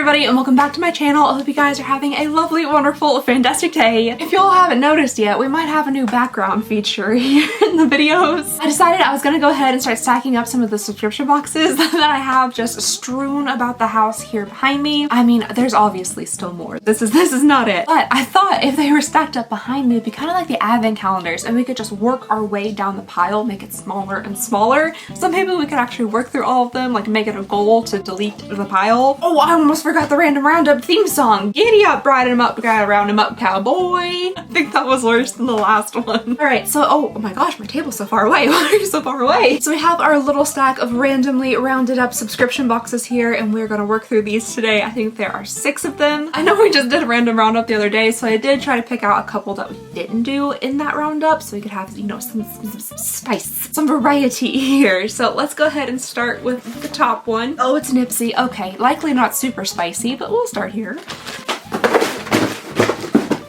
everybody and welcome back to my channel. I hope you guys are having a lovely, wonderful, fantastic day. If you all haven't noticed yet, we might have a new background feature here in the videos. I decided I was gonna go ahead and start stacking up some of the subscription boxes that I have just strewn about the house here behind me. I mean, there's obviously still more. This is not it. But I thought if they were stacked up behind me, it'd be kind of like the advent calendars and we could just work our way down the pile, make it smaller and smaller. So maybe we could actually work through all of them, like make it a goal to delete the pile. Oh, I almost forgot the random roundup theme song. Giddy up, ride him up, gotta round him up, cowboy. I think that was worse than the last one. All right, so, oh my gosh, my table's so far away. Why are you so far away? So we have our little stack of randomly rounded up subscription boxes here and we're gonna work through these today. I think there are 6 of them. I know we just did a random roundup the other day, so I did try to pick out a couple that we didn't do in that roundup so we could have, you know, some spice, some variety here. So let's go ahead and start with the top one. Oh, it's an Ipsy. Okay, likely not super spicy, but we'll start here.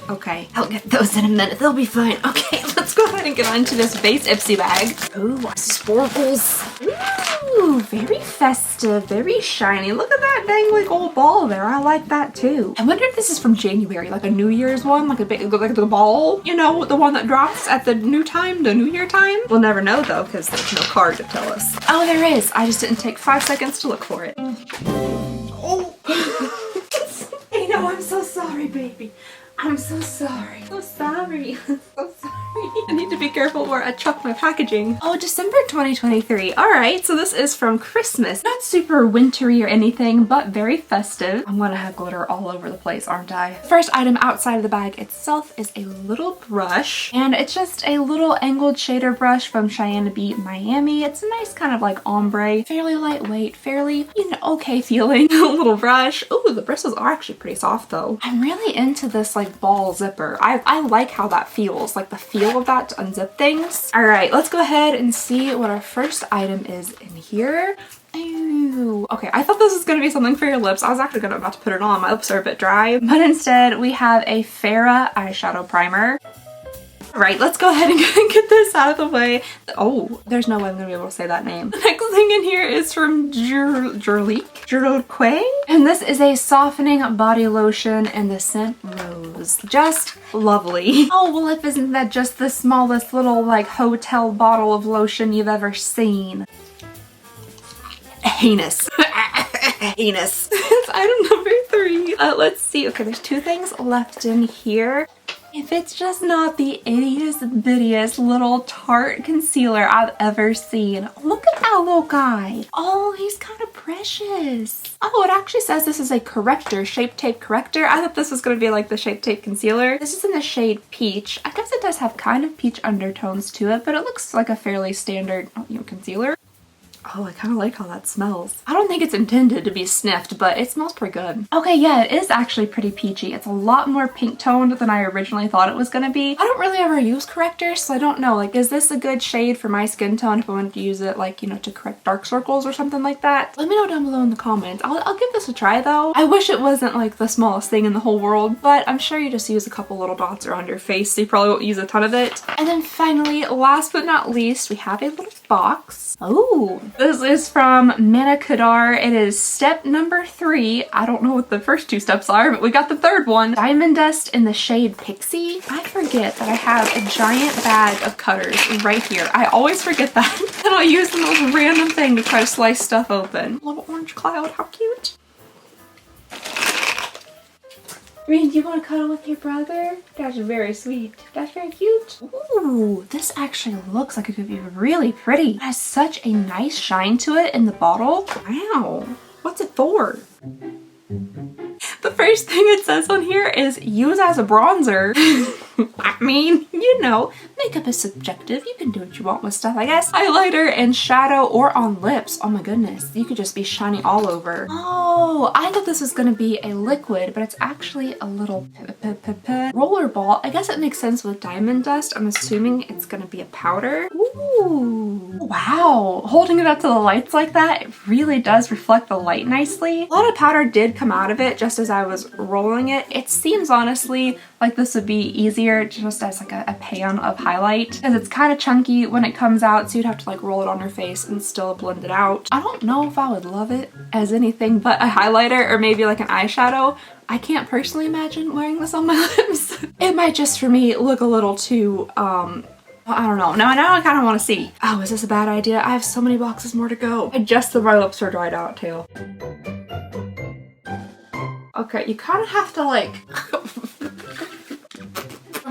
Okay, I'll get those in a minute. They'll be fine. Okay, let's go ahead and get onto this base Ipsy bag. Ooh, sporkles. Ooh, very festive, very shiny. Look at that dangly gold ball there. I like that too. I wonder if this is from January, like a New Year's one, like a big, like the ball, you know, the one that drops at the new Year time. We'll never know though, because there's no card to tell us. Oh, there is. I just didn't take 5 seconds to look for it. Oh. I know, I'm so sorry, baby. I'm so sorry. So sorry. I'm so sorry. I need to be careful where I chuck my packaging. Oh, December 2023. All right, so this is from Christmas. Not super wintry or anything, but very festive. I'm gonna have glitter all over the place, aren't I? First item outside of the bag itself is a little brush, and it's just a little angled shader brush from Cheyenne Beat, Miami. It's a nice kind of like ombre, fairly lightweight, fairly, you know, okay feeling little brush. Ooh, the bristles are actually pretty soft though. I'm really into this like ball zipper. I like how that feels, like the feel of that to unzip things. All right, let's go ahead and see what our first item is in here. Ooh. Okay, I thought this was gonna be something for your lips. I was actually about to put it on. My lips are a bit dry, but instead we have a Thera eyeshadow primer. All right, let's go ahead and get this out of the way. Oh, there's no way I'm gonna be able to say that name. The next thing in here is from Jurlique, and this is a softening body lotion and the scent Rose. Just lovely. Oh, well, if isn't that just the smallest little like hotel bottle of lotion you've ever seen? Heinous. Heinous. It's item number 3. Let's see. Okay, there's 2 things left in here. If it's just not the ittiest bittiest little Tarte concealer I've ever seen. Look at that little guy. Oh, he's kind of precious. Oh, it actually says this is a corrector, Shape Tape corrector. I thought this was going to be like the Shape Tape concealer. This is in the shade Peach. I guess it does have kind of peach undertones to it, but it looks like a fairly standard, you know, concealer. Oh, I kind of like how that smells. I don't think it's intended to be sniffed, but it smells pretty good. Okay, yeah, it is actually pretty peachy. It's a lot more pink toned than I originally thought it was gonna be. I don't really ever use correctors, so I don't know, like, is this a good shade for my skin tone if I wanted to use it, like, you know, to correct dark circles or something like that? Let me know down below in the comments. I'll give this a try though. I wish it wasn't like the smallest thing in the whole world, but I'm sure you just use a couple little dots around your face, so you probably won't use a ton of it. And then finally, last but not least, we have a little box. Oh, this is from Mina Kadar. It is step number 3. I don't know what the first 2 steps are, but we got the 3rd one. Diamond Dust in the shade Pixie. I forget that I have a giant bag of cutters right here. I always forget that. And I'll use the most random thing to try to slice stuff open. Little orange cloud, how cute. Green, do you want to cuddle with your brother? That's very sweet. That's very cute. Ooh, this actually looks like it could be really pretty. It has such a nice shine to it in the bottle. Wow, what's it for? The first thing it says on here is use as a bronzer. I mean, you know, makeup is subjective. You can do what you want with stuff, I guess. Highlighter and shadow or on lips. Oh my goodness, you could just be shiny all over. Oh, I thought this was gonna be a liquid, but it's actually a little roller ball. I guess it makes sense with Diamond Dust. I'm assuming it's gonna be a powder. Ooh, wow. Holding it up to the lights like that, it really does reflect the light nicely. A lot of powder did come out of it just as I was rolling it. It seems honestly like this would be easier just as like a pan of highlight because it's kind of chunky when it comes out, so you'd have to like roll it on your face and still blend it out. I don't know if I would love it as anything but a highlighter or maybe like an eyeshadow. I can't personally imagine wearing this on my lips. It might just for me look a little too, I don't know. Now I kind of want to see. Oh, is this a bad idea? I have so many boxes more to go. Just the my lips are dried out too. Okay, you kind of have to like...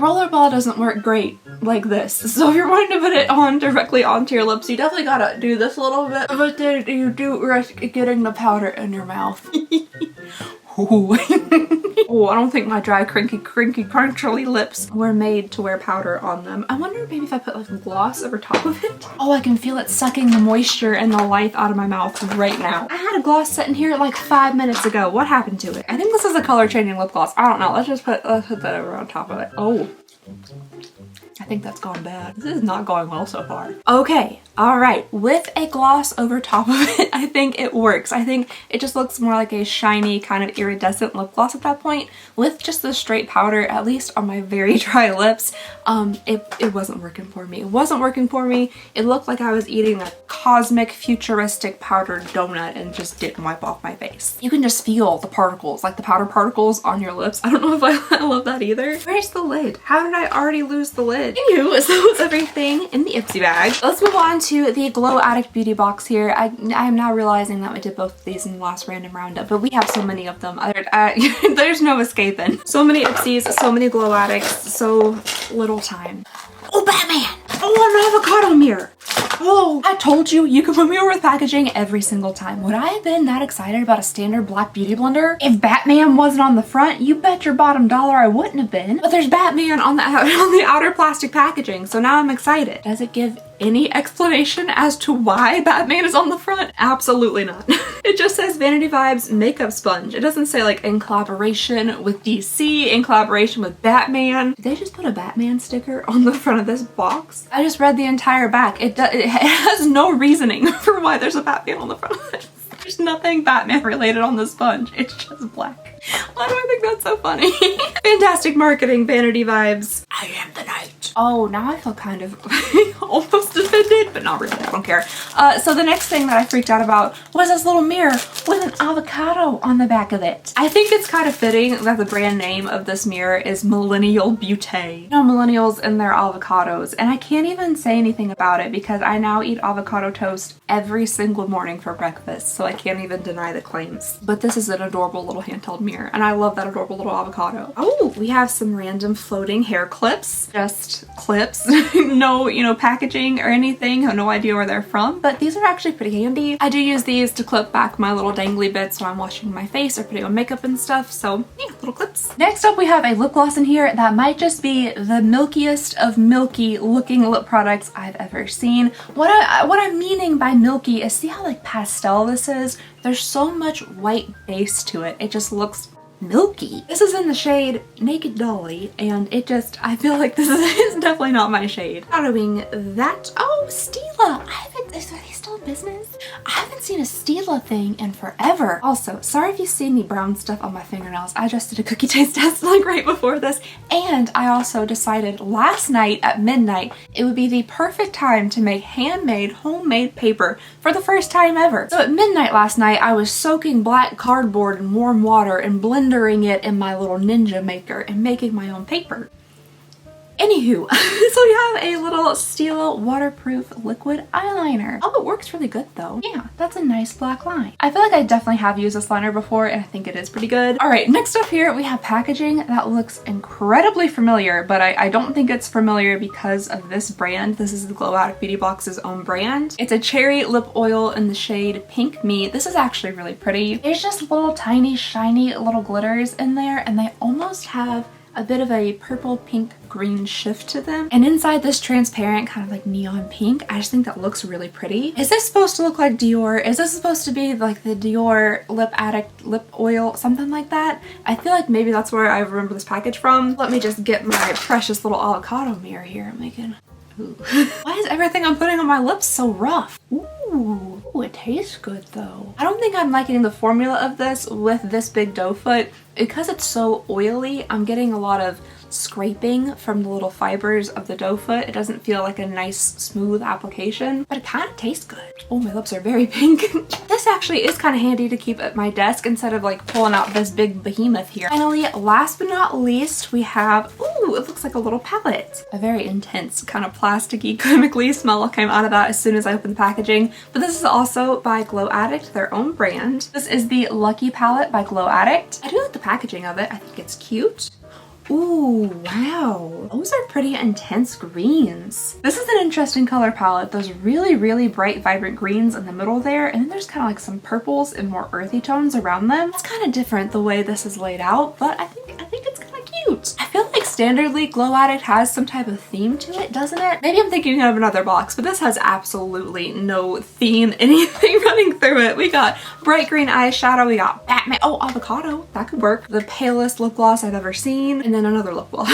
Rollerball doesn't work great like this. So if you're wanting to put it on directly onto your lips, you definitely gotta do this a little bit. But then you do risk getting the powder in your mouth. Ooh. Oh, I don't think my dry, crinkly lips were made to wear powder on them. I wonder maybe if I put like gloss over top of it. Oh, I can feel it sucking the moisture and the life out of my mouth right now. I had a gloss sitting here like 5 minutes ago. What happened to it? I think this is a color changing lip gloss. I don't know. Let's put that over on top of it. Oh. I think that's gone bad. This is not going well so far. Okay, all right. With a gloss over top of it, I think it works. I think it just looks more like a shiny kind of iridescent lip gloss at that point. With just the straight powder, at least on my very dry lips, it wasn't working for me. It wasn't working for me. It looked like I was eating a cosmic futuristic powdered donut and just didn't wipe off my face. You can just feel the particles, like the powder particles on your lips. I don't know if I love that either. Where's the lid? How did I already lose the lid? Anywho, so that was everything in the Ipsy bag. Let's move on to the Glow Addict beauty box here. I'm now realizing that we did both of these in the last random roundup, but we have so many of them. There's no escaping. So many Ipsys, so many Glow Addicts, so little time. Oh, Batman! Oh, an avocado mirror! Oh, I told you, you can put me over with packaging every single time. Would I have been that excited about a standard black beauty blender? If Batman wasn't on the front, you bet your bottom dollar I wouldn't have been. But there's Batman on the outer plastic packaging, so now I'm excited. Does it give any explanation as to why Batman is on the front? Absolutely not. It just says Vanity Vibes makeup sponge. It doesn't say like in collaboration with DC, in collaboration with Batman. Did they just put a Batman sticker on the front of this box? I just read the entire back. It has no reasoning for why there's a Batman on the front of this. There's nothing Batman related on the sponge. It's just black. Why do I think that's so funny? Fantastic marketing, Vanity Vibes. I am the night. Oh, now I feel kind of almost offended, but not really. I don't care. So the next thing that I freaked out about was this little mirror with an avocado on the back of it. I think it's kind of fitting that the brand name of this mirror is Millennial Beauty. You know, millennials and their avocados. And I can't even say anything about it because I now eat avocado toast every single morning for breakfast. So I can't even deny the claims. But this is an adorable little handheld mirror and I love that adorable little avocado. Oh, we have some random floating hair clips. Just clips. No, you know, packaging or anything. I have no idea where they're from, but these are actually pretty handy. I do use these to clip back my little dangly bits when I'm washing my face or putting on makeup and stuff. So yeah, little clips. Next up, we have a lip gloss in here that might just be the milkiest of milky looking lip products I've ever seen. What I'm meaning by milky is see how like pastel this is? There's so much white base to it. It just looks milky. This is in the shade Naked Dolly, and it just, I feel like this is definitely not my shade. Following that, oh, Stila. Are they still in business? I haven't seen a Stila thing in forever. Also, sorry if you see any brown stuff on my fingernails. I just did a cookie taste test like right before this, and I also decided last night at midnight it would be the perfect time to make handmade, homemade paper for the first time ever. So at midnight last night, I was soaking black cardboard in warm water and blending it in my little Ninja maker and making my own paper. Anywho, so we have a little Stila waterproof liquid eyeliner. Oh, it works really good though. Yeah, that's a nice black line. I feel like I definitely have used this liner before and I think it is pretty good. All right, next up here we have packaging that looks incredibly familiar, but I don't think it's familiar because of this brand. This is the Glow Addict Beauty Box's own brand. It's a cherry lip oil in the shade Pink Me. This is actually really pretty. There's just little tiny shiny little glitters in there and they almost have a bit of a purple, pink, green shift to them. And inside this transparent kind of like neon pink, I just think that looks really pretty. Is this supposed to look like Dior? Is this supposed to be like the Dior Lip Addict lip oil? Something like that? I feel like maybe that's where I remember this package from. Let me just get my precious little avocado mirror here. I'm making... Ooh. Why is everything I'm putting on my lips so rough? Ooh, it tastes good though. I don't think I'm liking the formula of this with this big doe foot. Because it's so oily, I'm getting a lot of scraping from the little fibers of the doe foot. It doesn't feel like a nice smooth application, but it kind of tastes good. Oh, my lips are very pink. This this actually is kind of handy to keep at my desk instead of like pulling out this big behemoth here. Finally, last but not least, we have, ooh, it looks like a little palette. A very intense kind of plasticky, chemically smell came out of that as soon as I opened the packaging. But this is also by Glow Addict, their own brand. This is the Lucky palette by Glow Addict. I do like the packaging of it. I think it's cute. Ooh, wow. Those are pretty intense greens. This is an interesting color palette. Those really, really bright, vibrant greens in the middle there. And then there's kind of like some purples and more earthy tones around them. It's kind of different the way this is laid out, but I think it's kind of cute. I feel like standardly Glow Addict has some type of theme to it, doesn't it? Maybe I'm thinking of another box, but this has absolutely no theme, anything running through it. We got bright green eyeshadow, we got Batman, oh, avocado, that could work. The palest lip gloss I've ever seen, and then another lip gloss.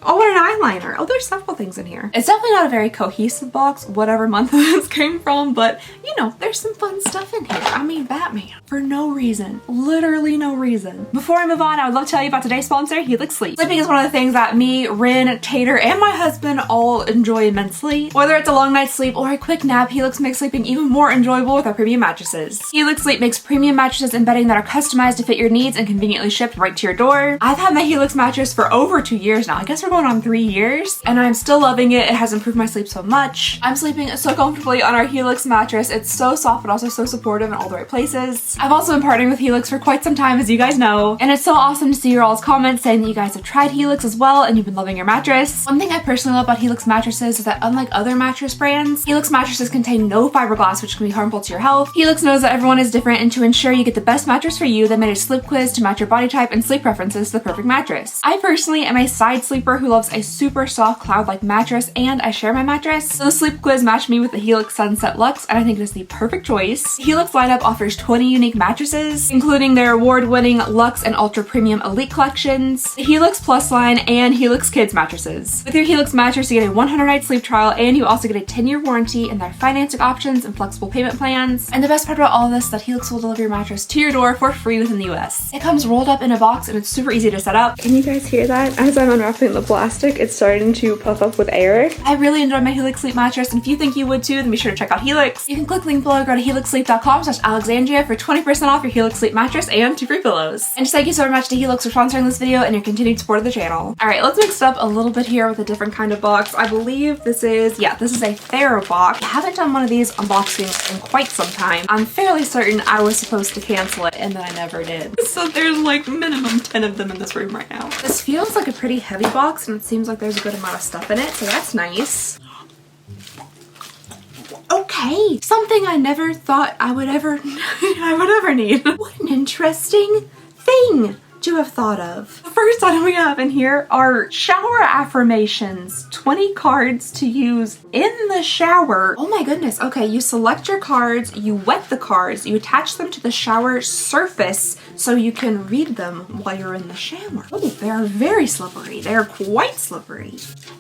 Oh, and an eyeliner. Oh, there's several things in here. It's definitely not a very cohesive box, whatever month this came from, but you know, there's some fun stuff in here. I mean, Batman, for no reason, literally no reason. Before I move on, I would love to tell you about today's sponsor, Helix Sleep. Sleeping is one of the things that me, Rin, Tater, and my husband all enjoy immensely. Whether it's a long night's sleep or a quick nap, Helix makes sleeping even more enjoyable with our premium mattresses. Helix Sleep makes premium mattresses and bedding that are customized to fit your needs and conveniently shipped right to your door. I've had my Helix mattress for over 2 years now. I guess we're going on 3 years, and I'm still loving it. It has improved my sleep so much. I'm sleeping so comfortably on our Helix mattress. It's so soft but also so supportive in all the right places. I've also been partnering with Helix for quite some time, as you guys know, and it's so awesome to see your all's comments saying that you guys have tried Helix as well and you've been loving your mattress. One thing I personally love about Helix mattresses is that unlike other mattress brands, Helix mattresses contain no fiberglass, which can be harmful to your health. Helix knows that everyone is different, and to ensure you get the best mattress for you, they made a sleep quiz to match your body type and sleep preferences to the perfect mattress. I personally am a side sleeper who loves a super soft cloud-like mattress, and I share my mattress. So the sleep quiz matched me with the Helix Sunset Luxe, and I think it is the perfect choice. The Helix lineup offers 20 unique mattresses, including their award-winning Luxe and Ultra Premium Elite collections, the Helix Plus line, and Helix Kids mattresses. With your Helix mattress, you get a 100-night sleep trial, and you also get a 10-year warranty in their financing options and flexible payment plans. And the best part about all of this is that Helix will deliver your mattress to your door for free within the US. It comes rolled up in a box, and it's super easy to set up. Can you guys hear that? As I'm unwrapping the plastic, it's starting to puff up with air. I really enjoy my Helix Sleep mattress, and if you think you would too, then be sure to check out Helix. You can click the link below or go to helixsleep.com/Alexandria for 20% off your Helix Sleep mattress and 2 free pillows. And just thank you so much to Helix for sponsoring this video and your continued support of the channel. Alright, let's mix it up a little bit here with a different kind of box. I believe this is, yeah, this is a Thera Box. I haven't done one of these unboxings in quite some time. I'm fairly certain I was supposed to cancel it and then I never did. So there's like minimum 10 of them in this room right now. This feels like a pretty heavy box, and it seems like there's a good amount of stuff in it, so that's nice. Okay, something I never thought I would ever need. What an interesting thing to have thought of. The first item we have in here are shower affirmations. 20 cards to use in the shower. Oh my goodness. Okay, you select your cards, you wet the cards, you attach them to the shower surface so you can read them while you're in the shower. Oh, they are very slippery. They are quite slippery.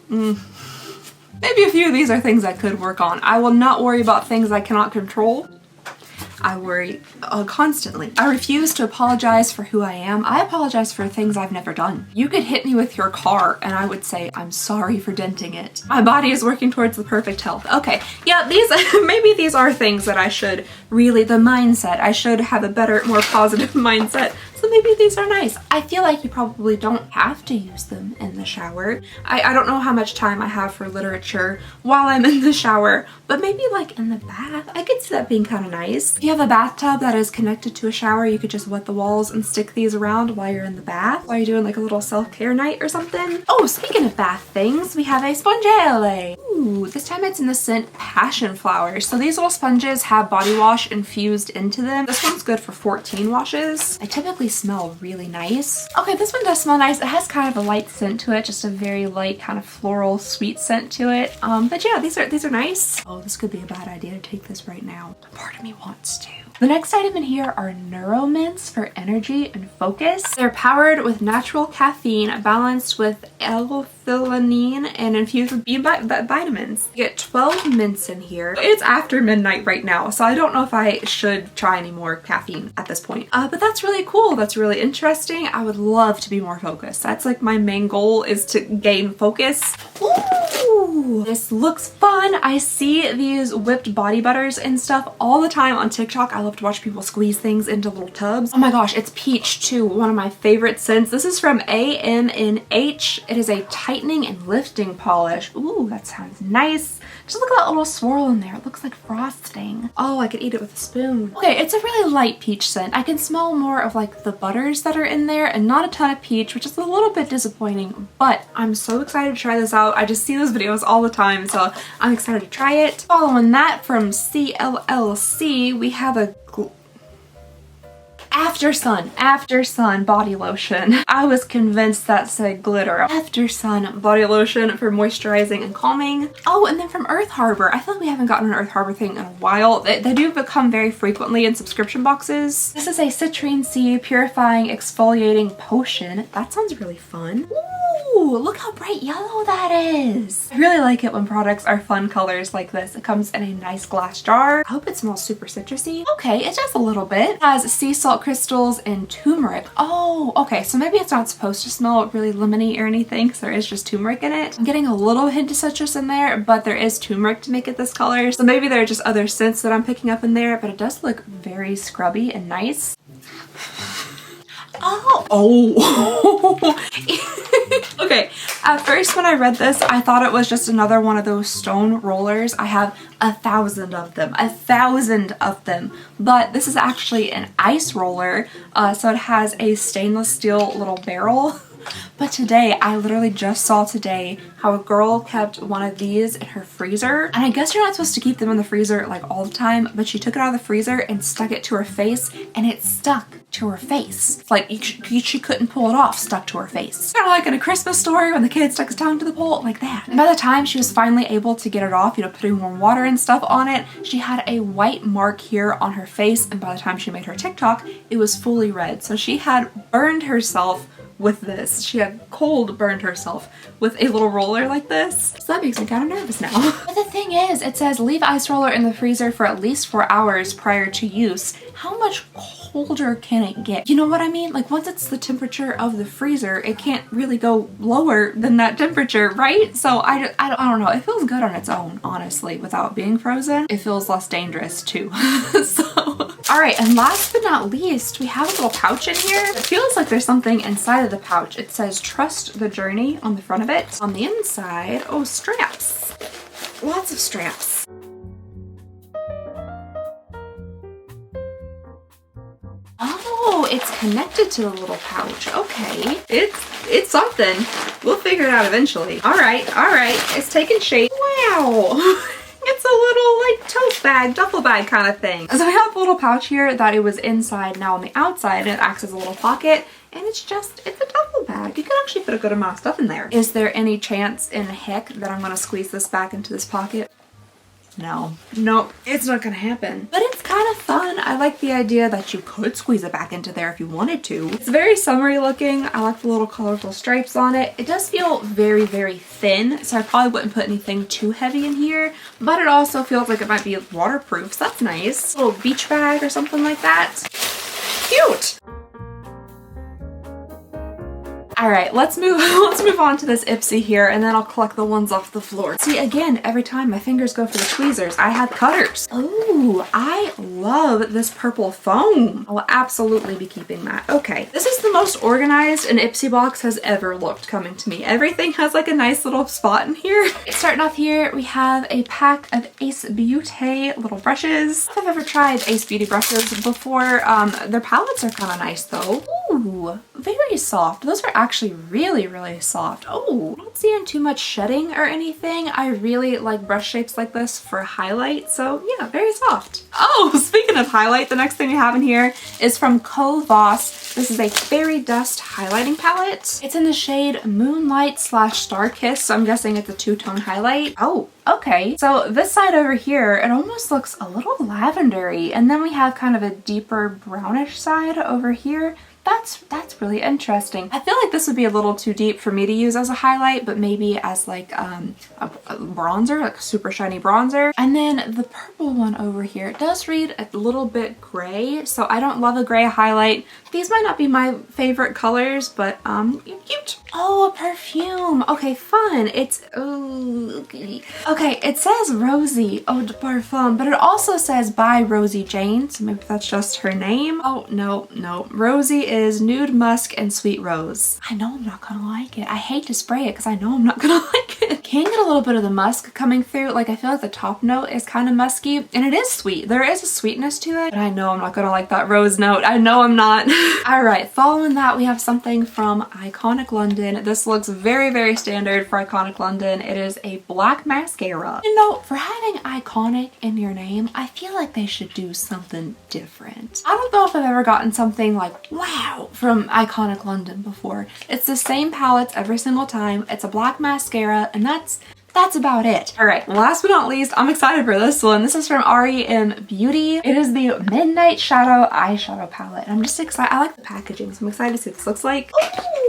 Maybe a few of these are things I could work on. I will not worry about things I cannot control. I worry constantly. I refuse to apologize for who I am. I apologize for things I've never done. You could hit me with your car and I would say, I'm sorry for denting it. My body is working towards the perfect health. Okay, yeah, these, maybe these are things that I should really, the mindset, I should have a better, more positive mindset. So maybe these are nice. I feel like you probably don't have to use them in the shower. I don't know how much time I have for literature while I'm in the shower, but maybe like in the bath, I could see that being kind of nice. If you have a bathtub that is connected to a shower, you could just wet the walls and stick these around while you're in the bath, while you're doing like a little self-care night or something. Oh, speaking of bath things, we have a spongele. Ooh, this time it's in the scent Passion Flowers. So these little sponges have body wash infused into them. This one's good for 14 washes. I typically smell really nice. Okay, this one does smell nice. It has kind of a light scent to it, just a very light kind of floral sweet scent to it. But yeah, these are nice. Oh, this could be a bad idea to take this right now. Part of me wants to. The next item in here are Neuro Mints for energy and focus. They're powered with natural caffeine, balanced with L-theanine, and infused with B vitamins. You get 12 mints in here. It's after midnight right now, so I don't know if I should try any more caffeine at this point. But that's really cool. That's really interesting. I would love to be more focused. That's like my main goal, is to gain focus. Ooh! Ooh, this looks fun. I see these whipped body butters and stuff all the time on TikTok. I love to watch people squeeze things into little tubs. Oh my gosh, it's peach too, one of my favorite scents. This is from AMNH. It is a tightening and lifting polish. Ooh, that sounds nice. Just look at that little swirl in there. It looks like frosting. Oh, I could eat it with a spoon. Okay, it's a really light peach scent. I can smell more of like the butters that are in there and not a ton of peach, which is a little bit disappointing, but I'm so excited to try this out. I just see those videos all the time, so I'm excited to try it. Following that from CLLC, we have a After Sun body lotion. I was convinced that said glitter. After Sun body lotion for moisturizing and calming. Oh, and then from Earth Harbor. I feel like we haven't gotten an Earth Harbor thing in a while. They do become very frequently in subscription boxes. This is a citrine C purifying exfoliating potion. That sounds really fun. Ooh, look how bright yellow that is. I really like it when products are fun colors like this. It comes in a nice glass jar. I hope it smells super citrusy. Okay, it does a little bit. It has sea salt crystals and turmeric. Oh, okay, so maybe it's not supposed to smell really lemony or anything because there is just turmeric in it. I'm getting a little hint of citrus in there, but there is turmeric to make it this color. So maybe there are just other scents that I'm picking up in there, but it does look very scrubby and nice. Oh. Okay, at first when I read this, I thought it was just another one of those stone rollers. I have 1,000 of them, but this is actually an ice roller, so it has a stainless steel little barrel. But today, I literally just saw today how a girl kept one of these in her freezer. And I guess you're not supposed to keep them in the freezer like all the time, but she took it out of the freezer and stuck it to her face, and it stuck to her face. It's like she couldn't pull it off, stuck to her face. Kind of like in A Christmas Story when the kid stuck his tongue to the pole, like that. And by the time she was finally able to get it off, putting warm water and stuff on it, she had a white mark here on her face, and by the time she made her TikTok, it was fully red. So she had burned herself with this. She had cold burned herself with a little roller like this. So that makes me kind of nervous now. But the thing is, it says leave ice roller in the freezer for at least 4 hours prior to use. How much colder can it get? You know what I mean? Like once it's the temperature of the freezer, it can't really go lower than that temperature, right? So I don't know. It feels good on its own, honestly, without being frozen. It feels less dangerous too. All right, and last but not least, we have a little pouch in here. It feels like there's something inside of the pouch. It says trust the journey on the front of it. On the inside, oh, straps. Lots of straps. Oh, it's connected to the little pouch. Okay, it's something. We'll figure it out eventually. All right, it's taking shape. Wow. It's a little like tote bag, duffel bag kind of thing. So I have a little pouch here that it was inside. Now on the outside, it acts as a little pocket, and it's a duffel bag. You can actually put a good amount of stuff in there. Is there any chance in heck that I'm gonna squeeze this back into this pocket? No, it's not gonna happen. But it's kind of fun. I like the idea that you could squeeze it back into there if you wanted to. It's very summery looking. I like the little colorful stripes on it. It does feel very, very thin, so I probably wouldn't put anything too heavy in here, but it also feels like it might be waterproof, so that's nice. A little beach bag or something like that. Cute! All right, let's move on to this Ipsy here, and then I'll collect the ones off the floor. See, again, every time my fingers go for the tweezers, I have cutters. Oh, I love this purple foam. I will absolutely be keeping that. Okay, this is the most organized an Ipsy box has ever looked coming to me. Everything has like a nice little spot in here. Starting off here, we have a pack of Ace Beauty little brushes. I've ever tried Ace Beauty brushes before. Their palettes are kind of nice though. Ooh, very soft. Those are actually really, really soft. Oh, not seeing too much shedding or anything. I really like brush shapes like this for highlight, so yeah, very soft. Oh, speaking of highlight, the next thing we have in here is from Voss. This is a fairy dust highlighting palette. It's in the shade Moonlight / Star Kiss, so I'm guessing it's a two-tone highlight. Oh, okay. So this side over here, it almost looks a little lavendery, and then we have kind of a deeper brownish side over here. That's really interesting. I feel like this would be a little too deep for me to use as a highlight, but maybe as like a bronzer, like a super shiny bronzer. And then the purple one over here, it does read a little bit gray, so I don't love a gray highlight. These might not be my favorite colors, but cute. Oh, a perfume. Okay, fun. It's okay, it says Rosie Eau de Parfum, but it also says by Rosie Jane, so maybe that's just her name. Oh, no. Rosie is Nude Musk and Sweet Rose. I know I'm not gonna like it. I hate to spray it because I know I'm not gonna like it. Can get a little bit of the musk coming through. Like, I feel like the top note is kind of musky, and it is sweet. There is a sweetness to it, but I know I'm not gonna like that rose note. I know I'm not. All right, following that, we have something from Iconic London. This looks very, very standard for Iconic London. It is a black mascara. You know, for having Iconic in your name, I feel like they should do something different. I don't know if I've ever gotten something like, wow, from Iconic London before. It's the same palettes every single time. It's a black mascara, and that's about it. All right, last but not least, I'm excited for this one. This is from AIA Beauty. It is the Midnight Shadow Eyeshadow Palette. I'm just excited. I like the packaging, so I'm excited to see what this looks like.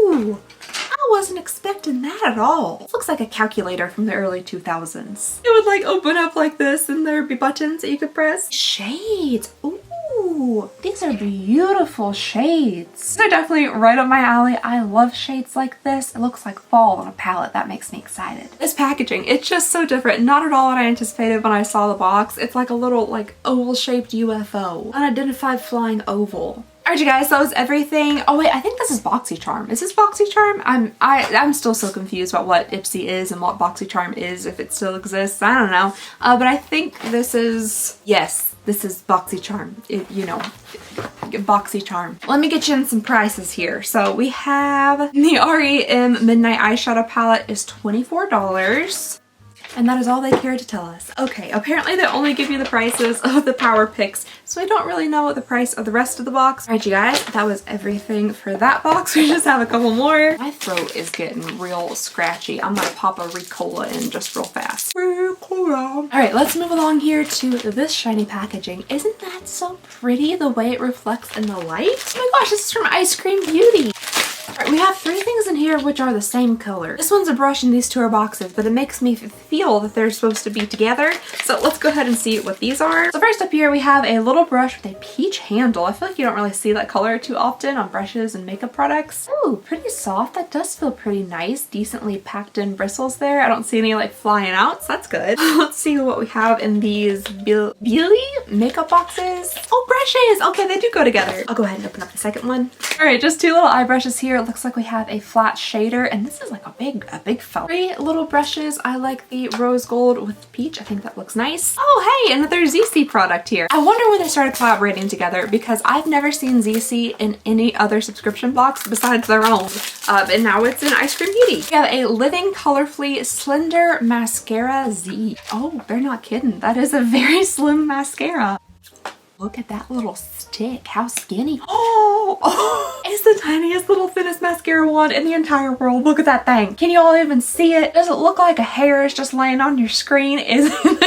Ooh, I wasn't expecting that at all. It looks like a calculator from the early 2000s. It would like open up like this, and there would be buttons that you could press. Shades. Ooh, these are beautiful shades. They're definitely right up my alley. I love shades like this. It looks like fall on a palette. That makes me excited. This packaging, it's just so different. Not at all what I anticipated when I saw the box. It's like a little like oval shaped UFO. Unidentified flying oval. Alright, you guys, that was everything. Oh wait, I think this is Boxycharm. Is this Boxycharm? I'm still so confused about what Ipsy is and what Boxycharm is, if it still exists. I don't know. But I think this is, yes, this is Boxycharm. You know, Boxycharm. Let me get you in some prices here. So we have the REM Midnight Eyeshadow Palette is $24. And that is all they care to tell us. Okay, apparently they only give you the prices of the Power Picks, so I don't really know the price of the rest of the box. All right, you guys, that was everything for that box. We just have a couple more. My throat is getting real scratchy. I'm gonna pop a Ricola in just real fast. Ricola. All right, let's move along here to this shiny packaging. Isn't that so pretty, the way it reflects in the light? Oh my gosh, this is from Eyescream Beauty. Alright, we have three things in here which are the same color. This one's a brush and these two are boxes, but it makes me feel that they're supposed to be together. So let's go ahead and see what these are. So first up here we have a little brush with a peach handle. I feel like you don't really see that color too often on brushes and makeup products. Ooh, pretty soft. That does feel pretty nice. Decently packed in bristles there. I don't see any like flying out, so that's good. Let's see what we have in these Beauty makeup boxes. Oh, brushes! Okay, they do go together. I'll go ahead and open up the second one. Alright, just two little eye brushes here. It looks like we have a flat shader, and this is like a big foam. Three little brushes. I like the rose gold with peach. I think that looks nice. Oh, hey, another ZC product here. I wonder when they started collaborating together, because I've never seen ZC in any other subscription box besides their own. And now it's in Eyescream Beauty. We have a Living Colorfully Slender Mascara Z. Oh, they're not kidding. That is a very slim mascara. Look at that little stick. How skinny. Oh, it's the tiniest little thinnest mascara wand in the entire world. Look at that thing. Can you all even see it? Does it look like a hair is just laying on your screen? Isn't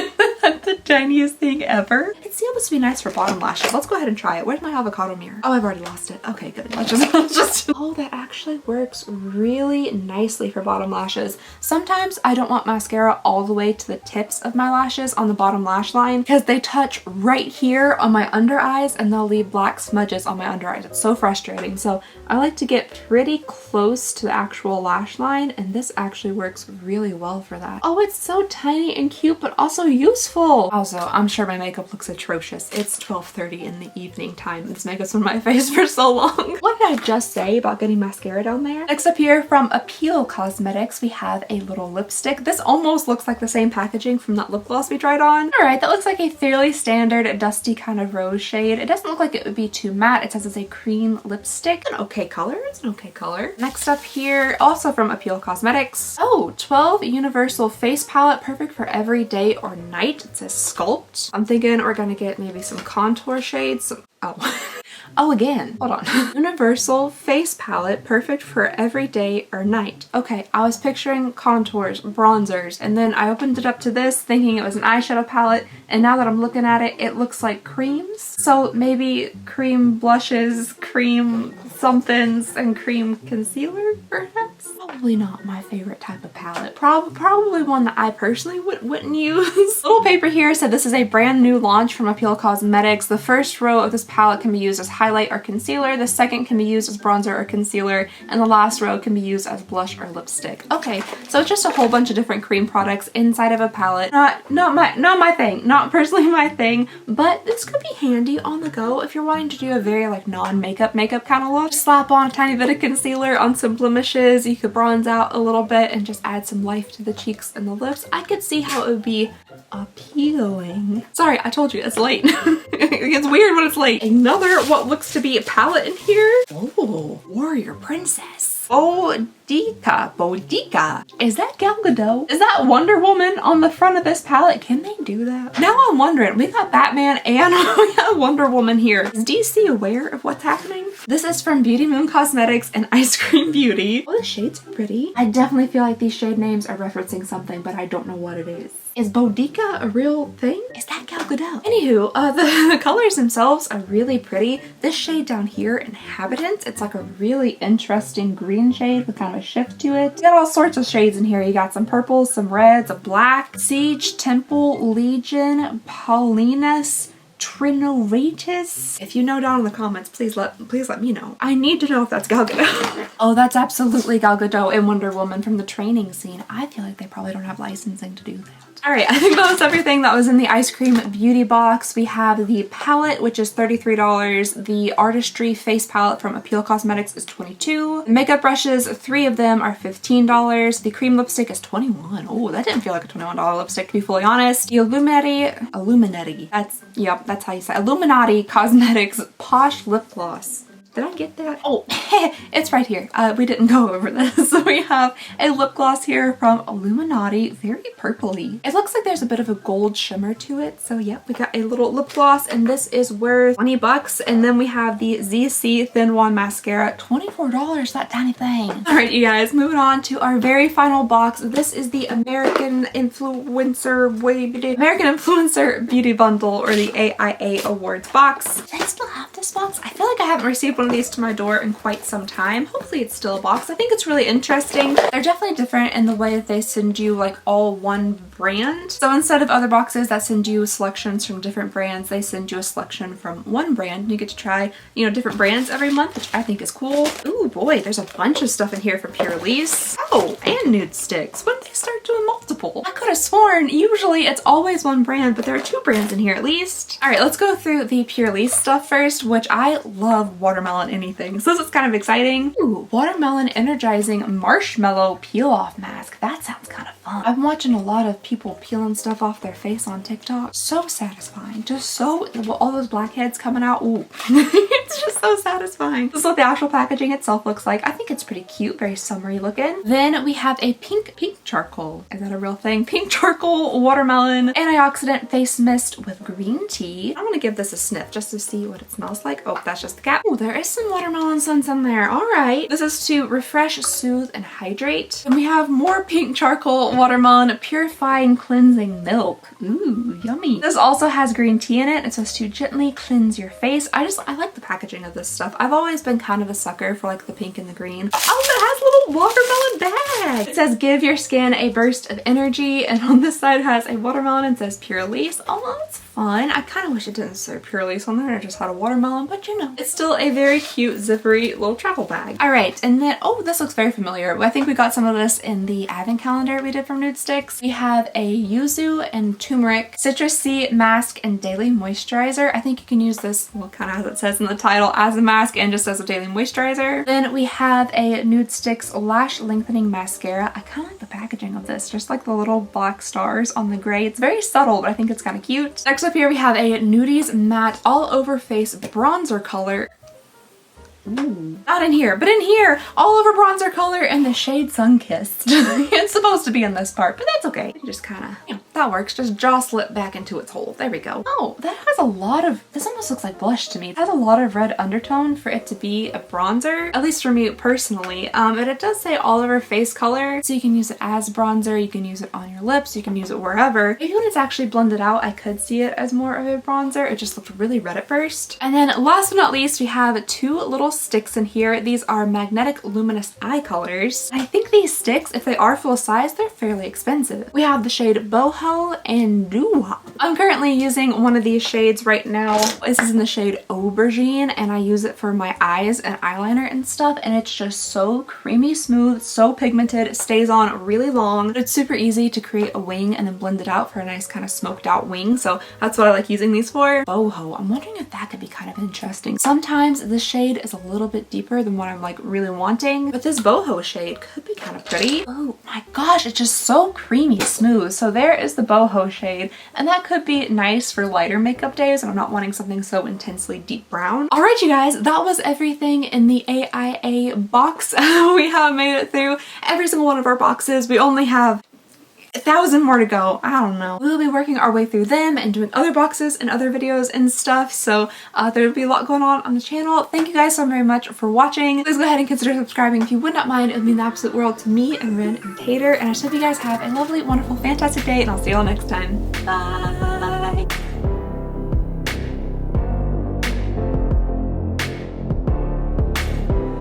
that the tiniest thing ever? It's supposed to be nice for bottom lashes. Let's go ahead and try it. Where's my avocado mirror? Oh, I've already lost it. Okay, good. Let's just Oh, that actually works really nicely for bottom lashes. Sometimes I don't want mascara all the way to the tips of my lashes on the bottom lash line, because they touch right here on my under eyes and they'll leave black smudges on my under eyes. It's so frustrating. So I like to get pretty close to the actual lash line, and this actually works really well for that. Oh, it's so tiny and cute, but also useful. Also, I'm sure my makeup looks atrocious. It's 12:30 in the evening time. This makeup's on my face for so long. What did I just say about getting mascara down there? Next up here from Appeal Cosmetics, we have a little lipstick. This almost looks like the same packaging from that lip gloss we tried on. All right, that looks like a fairly standard dusty kind of rose shade. It doesn't look like it would be too matte. It says it's a cream lipstick. An okay color. It's an okay color. Next up here, also from Appeal Cosmetics. Oh, 12 Universal Face Palette, perfect for every day or night. It says Sculpt. I'm thinking we're gonna get maybe some contour shades. Oh. Oh, again, hold on. Universal face palette, perfect for every day or night. Okay, I was picturing contours, bronzers, and then I opened it up to this thinking it was an eyeshadow palette, and now that I'm looking at it, it looks like creams. So maybe cream blushes, cream somethings, and cream concealer, perhaps? Probably not my favorite type of palette. Probably one that I personally wouldn't use. Little paper here said this is a brand new launch from Appeal Cosmetics. The first row of this palette can be used as highlight or concealer, the second can be used as bronzer or concealer, and the last row can be used as blush or lipstick. Okay, so it's just a whole bunch of different cream products inside of a palette. Not my thing. Not personally my thing, but this could be handy on the go if you're wanting to do a very like non-makeup kind of look. Slap on a tiny bit of concealer on some blemishes. You could bronze out a little bit and just add some life to the cheeks and the lips. I could see how it would be appealing. Sorry, I told you it's late. It gets weird when it's late. Another what looks to be a palette in here. Oh, Warrior Princess. Boudica. Is that Gal Gadot? Is that Wonder Woman on the front of this palette? Can they do that? Now I'm wondering, we got Batman and we got Wonder Woman here. Is DC aware of what's happening? This is from Beauty Moon Cosmetics and Eyescream Beauty. Oh, the shades are pretty. I definitely feel like these shade names are referencing something, but I don't know what it is. Is Boudica a real thing? Is that Gal Gadot? Anywho, the colors themselves are really pretty. This shade down here, Inhabitant, it's like a really interesting green shade with kind of a shift to it. You got all sorts of shades in here. You got some purples, some reds, a black, Siege, Temple, Legion, Paulinus, Trinoratus. If you know down in the comments, please let me know. I need to know if that's Gal Gadot. Oh, that's absolutely Gal Gadot and Wonder Woman from the training scene. I feel like they probably don't have licensing to do that. All right, I think that was everything that was in the Eyescream Beauty box. We have the palette, which is $33. The Artistry face palette from Appeal Cosmetics is $22. The makeup brushes, 3 of them are $15. The cream lipstick is $21. Oh, that didn't feel like a $21 lipstick, to be fully honest. The Illuminati, that's how you say it. Illuminati Cosmetics Posh Lip Gloss. Did I get that? Oh, it's right here. We didn't go over this. So we have a lip gloss here from Illuminati, very purpley. It looks like there's a bit of a gold shimmer to it. So yep, we got a little lip gloss and this is worth 20 bucks. And then we have the ZC Thin Wand Mascara, $24, that tiny thing. All right, you guys, moving on to our very final box. This is the American Influencer Beauty Bundle, or the AIA Awards box. Do I still have this box? I feel like I haven't received one of these to my door in quite some time. Hopefully it's still a box. I think it's really interesting. They're definitely different in the way that they send you like all one brand. So instead of other boxes that send you selections from different brands, they send you a selection from one brand and you get to try, you know, different brands every month, which I think is cool. Ooh boy, there's a bunch of stuff in here from Pure Lease. Oh, and nude sticks. When did they start doing multiple? I could have sworn usually it's always one brand, but there are 2 brands in here at least. All right, let's go through the Pure Lease stuff first, which I love watermelon anything. So this is kind of exciting. Ooh, watermelon energizing marshmallow peel off mask. That sounds kind of fun. I'm watching a lot of people peeling stuff off their face on TikTok. So satisfying. Just so, all those blackheads coming out. Ooh, it's just so satisfying. This is what the actual packaging itself looks like. I think it's pretty cute, very summery looking. Then we have a pink charcoal. Is that a real thing? Pink charcoal watermelon antioxidant face mist with green tea. I'm gonna give this a sniff just to see what it smells like. Oh, that's just the cap. Oh, there is some watermelon scents in there. All right. This is to refresh, soothe, and hydrate. And we have more pink charcoal watermelon purifying cleansing milk. Ooh, yummy. This also has green tea in it. It's supposed to gently cleanse your face. I like the packaging of this stuff. I've always been kind of a sucker for like the pink and the green. Oh, it has a little watermelon bag. It says give your skin a burst of energy, and on this side it has a watermelon and says Pure Lease. Oh, that's fun. I kind of wish it didn't say Pure Lease on there. It just had a watermelon, but you know, it's still a very cute zippery little travel bag. All right, and then, oh, this looks very familiar. I think we got some of this in the advent calendar we did from Nude Sticks. We have a yuzu and turmeric citrus sea mask and daily moisturizer. I think you can use this, well, kind of as it says in the title, as a mask and just as a daily moisturizer. Then we have a Nude Sticks lash lengthening mascara. I kind of like the packaging of this, just like the little black stars on the gray. It's very subtle, but I think it's kind of cute. Next up here we have a Nudies matte all over face bronzer color. Ooh. Not in here, but in here, all over bronzer color and the shade Sun-Kissed. It's supposed to be in this part, but that's okay. You just kind of, you know, that works. Just jostle it back into its hole. There we go. Oh, that has a lot of, this almost looks like blush to me. It has a lot of red undertone for it to be a bronzer, at least for me personally. But it does say all over face color, so you can use it as bronzer, you can use it on your lips, you can use it wherever. Maybe when it's actually blended out, I could see it as more of a bronzer. It just looked really red at first. And then last but not least, we have two little sticks in here. These are magnetic luminous eye colors. I think these sticks, if they are full size, they're fairly expensive. We have the shade Boho and Doo-Wop. I'm currently using one of these shades right now. This is in the shade Aubergine, and I use it for my eyes and eyeliner and stuff, and it's just so creamy smooth, so pigmented, it stays on really long. It's super easy to create a wing and then blend it out for a nice kind of smoked out wing, so that's what I like using these for. Boho, I'm wondering if that could be kind of interesting. Sometimes this shade is a little bit deeper than what I'm like really wanting, but this boho shade could be kind of pretty. Oh my gosh, it's just so creamy smooth. So there is the boho shade, and that could be nice for lighter makeup days and I'm not wanting something so intensely deep brown. All right, you guys, that was everything in the AIA box. We have made it through every single one of our boxes. We only have 1,000 more to go. I don't know. We'll be working our way through them and doing other boxes and other videos and stuff, so there'll be a lot going on the channel. Thank you guys so very much for watching. Please go ahead and consider subscribing if you would not mind. It would mean the absolute world to me and Rin and Tater, and I just hope you guys have a lovely, wonderful, fantastic day, and I'll see you all next time. Bye!